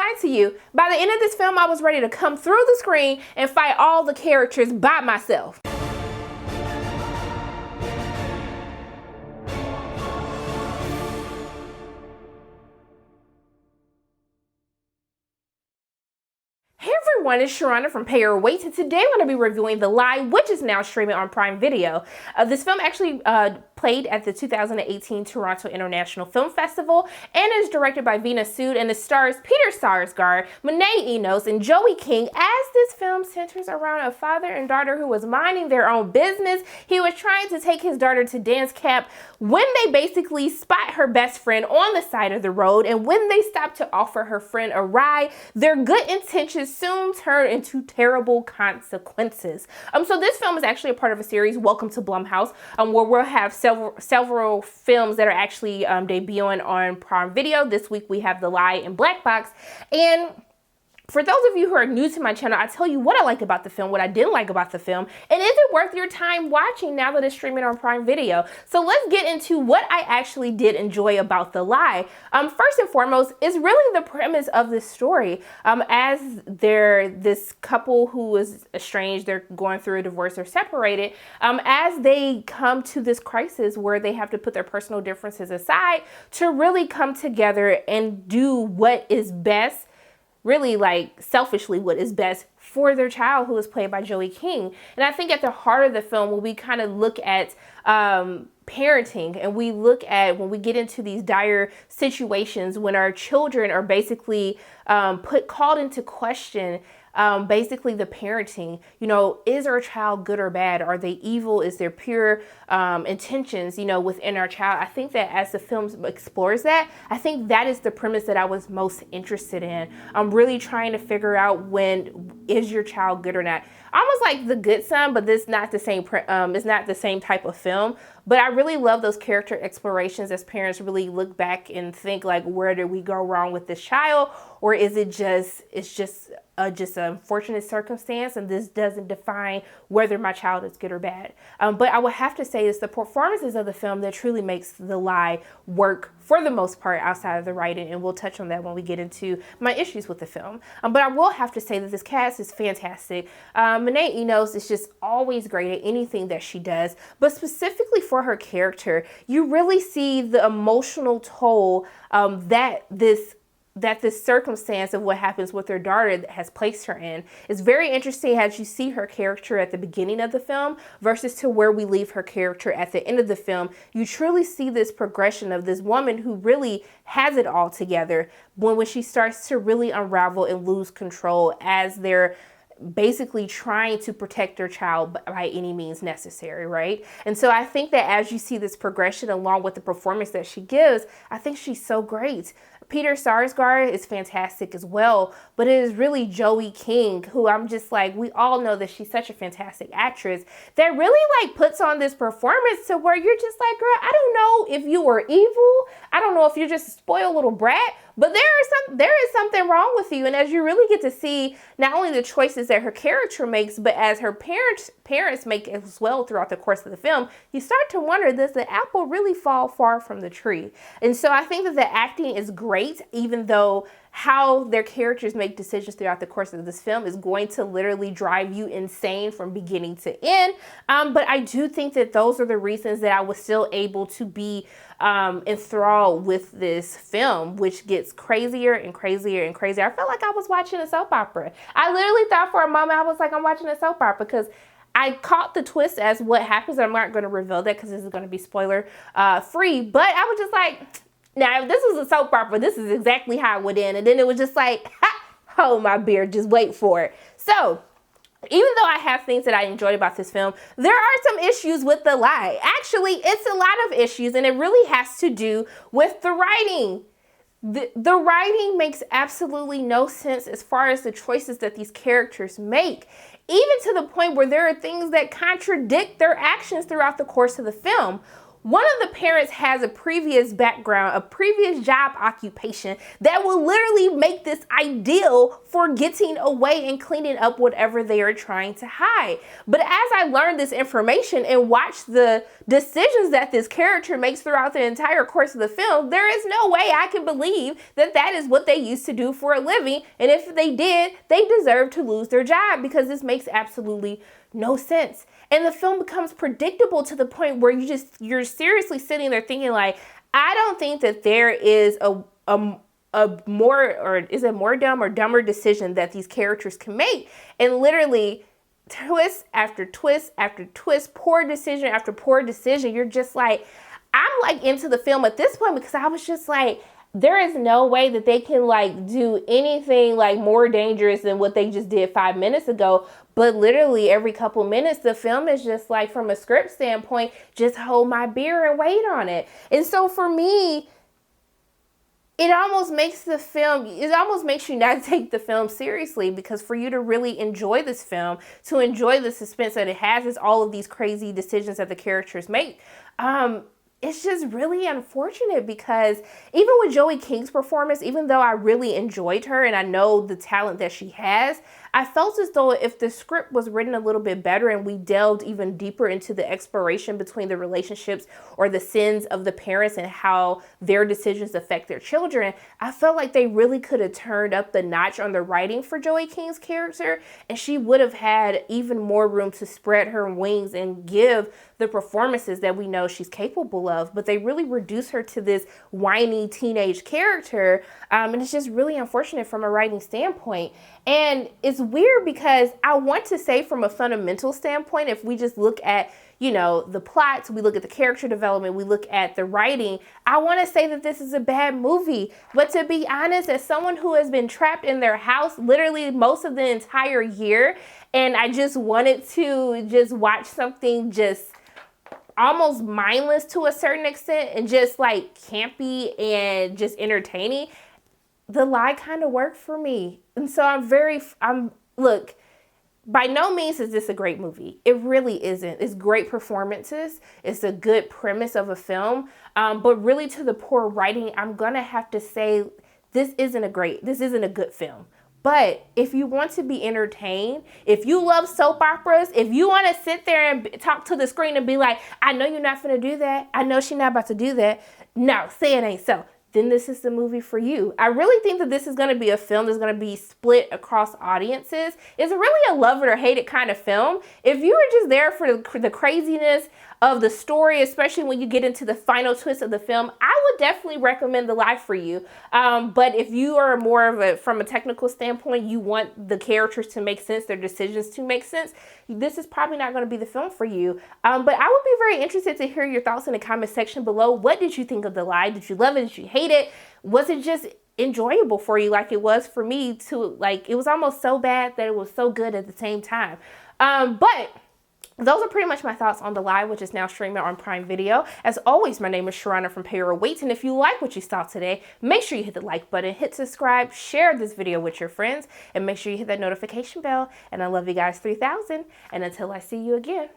lie to you. By the end of this film, I was ready to come through the screen and fight all the characters by myself. Hey everyone, it's Sharona from Pay Your Weight, and today I'm going to be reviewing The Lie, which is now streaming on Prime Video. This film actually played at the 2018 Toronto International Film Festival and is directed by Veena Sud, and it stars Peter Sarsgaard, Monet Enos, and Joey King, as this film centers around a father and daughter who was minding their own business. He was trying to take his daughter to dance camp when they basically spot her best friend on the side of the road, and when they stop to offer her friend a ride, their good intentions soon turn into terrible consequences. So this film is actually a part of a series, Welcome to Blumhouse, where we'll have several films that are actually debuting on Prime Video. This week we have The Lie and Black Box. And for those of you who are new to my channel, I tell you what I like about the film, what I didn't like about the film, and is it worth your time watching now that it's streaming on Prime Video? So let's get into what I actually did enjoy about The Lie. First and foremost is really the premise of this story. As this couple who is estranged, they're going through a divorce, they're separated, as they come to this crisis where they have to put their personal differences aside to really come together and do what is best, really like selfishly what is best for their child, who is played by Joey King. And I think at the heart of the film, when we kind of look at parenting, and we look at when we get into these dire situations when our children are basically called into question, basically the parenting, is our child good or bad? Are they evil? Is there pure intentions, within our child? I think that as the film explores that, I think that is the premise that I was most interested in. I'm really trying to figure out, when is your child good or not? Almost like The Good Son, but this not the same. It's not the same type of film. But I really love those character explorations as parents really look back and think, like, where did we go wrong with this child, or is it just an unfortunate circumstance, and this doesn't define whether my child is good or bad. But I would have to say it's the performances of the film that truly makes The Lie work for the most part outside of the writing, and we'll touch on that when we get into my issues with the film. But I will have to say that this cast is fantastic. Monet Enos is just always great at anything that she does, but specifically for her character, you really see the emotional toll that this circumstance of what happens with her daughter has placed her in. It's very interesting as you see her character at the beginning of the film versus to where we leave her character at the end of the film. You truly see this progression of this woman who really has it all together when she starts to really unravel and lose control as they're basically trying to protect their child by any means necessary, right? And so I think that as you see this progression along with the performance that she gives, I think she's so great. Peter Sarsgaard is fantastic as well, but it is really Joey King, who I'm just like, we all know that she's such a fantastic actress, that really like puts on this performance to where you're just like, girl, I don't know if you were evil. I don't know if you're just a spoiled little brat, but there is something wrong with you. And as you really get to see not only the choices that her character makes, but as her parents make as well throughout the course of the film, you start to wonder, does the apple really fall far from the tree? And so I think that the acting is great, even though how their characters make decisions throughout the course of this film is going to literally drive you insane from beginning to end. But I do think that those are the reasons that I was still able to be enthralled with this film, which gets crazier and crazier and crazier. I felt like I was watching a soap opera. I literally thought for a moment, I was like, I'm watching a soap opera, because I caught the twist as what happens. I'm not going to reveal that because this is going to be spoiler free, but I was just like, now, if this was a soap opera, this is exactly how it would end. And then it was just like, ha, hold my beer, just wait for it. So, even though I have things that I enjoyed about this film, there are some issues with The Lie. Actually, it's a lot of issues, and it really has to do with the writing. The writing makes absolutely no sense as far as the choices that these characters make, even to the point where there are things that contradict their actions throughout the course of the film. one of the parents has a previous background, a previous job occupation that will literally make this ideal for getting away and cleaning up whatever they are trying to hide. But as I learned this information and watched the decisions that this character makes throughout the entire course of the film, there is no way I can believe that that is what they used to do for a living. And if they did, they deserve to lose their job, because this makes absolutely no sense. And the film becomes predictable to the point where you're seriously sitting there thinking, like, I don't think that there is a more, or is it more dumb or dumber decision that these characters can make. And literally twist after twist after twist, poor decision after poor decision. You're just like, I'm like into the film at this point, because I was just like, there is no way that they can like do anything like more dangerous than what they just did 5 minutes ago. But literally every couple minutes, the film is just like, from a script standpoint, just hold my beer and wait on it. And so for me, it almost makes you not take the film seriously, because for you to really enjoy this film, to enjoy the suspense that it has, is all of these crazy decisions that the characters make. It's just really unfortunate, because even with Joey King's performance, even though I really enjoyed her and I know the talent that she has, I felt as though if the script was written a little bit better and we delved even deeper into the exploration between the relationships or the sins of the parents and how their decisions affect their children, I felt like they really could have turned up the notch on the writing for Joey King's character, and she would have had even more room to spread her wings and give the performances that we know she's capable of. But they really reduce her to this whiny teenage character, and it's just really unfortunate from a writing standpoint. And it's weird, because I want to say from a fundamental standpoint, if we just look at, you know, the plots, we look at the character development, we look at the writing, I want to say that this is a bad movie. But to be honest, as someone who has been trapped in their house literally most of the entire year, and I just wanted to just watch something just almost mindless to a certain extent and just like campy and just entertaining, The Lie kind of worked for me. And so look, by no means is this a great movie. It really isn't. It's great performances. It's a good premise of a film. But really, to the poor writing, I'm going to have to say this isn't a good film. But if you want to be entertained, if you love soap operas, if you want to sit there and talk to the screen and be like, I know you're not going to do that. I know she's not about to do that. No, say it ain't so. Then this is the movie for you. I really think that this is going to be a film that's going to be split across audiences. It's really a love it or hate it kind of film. If you were just there for the craziness of the story, especially when you get into the final twist of the film, I would definitely recommend The Lie for you. But if you are more of from a technical standpoint, you want the characters to make sense, their decisions to make sense, this is probably not going to be the film for you. But I would be very interested to hear your thoughts in the comment section below. What did you think of The Lie? Did you love it? Did you hate it? Was it just enjoyable for you like it was for me? It was almost so bad that it was so good at the same time. But those are pretty much my thoughts on The Lie, which is now streaming on Prime Video. As always, my name is Sharronna from Pay or Wait, and if you like what you saw today, make sure you hit the like button, hit subscribe, share this video with your friends, and make sure you hit that notification bell. And I love you guys 3000, and until I see you again,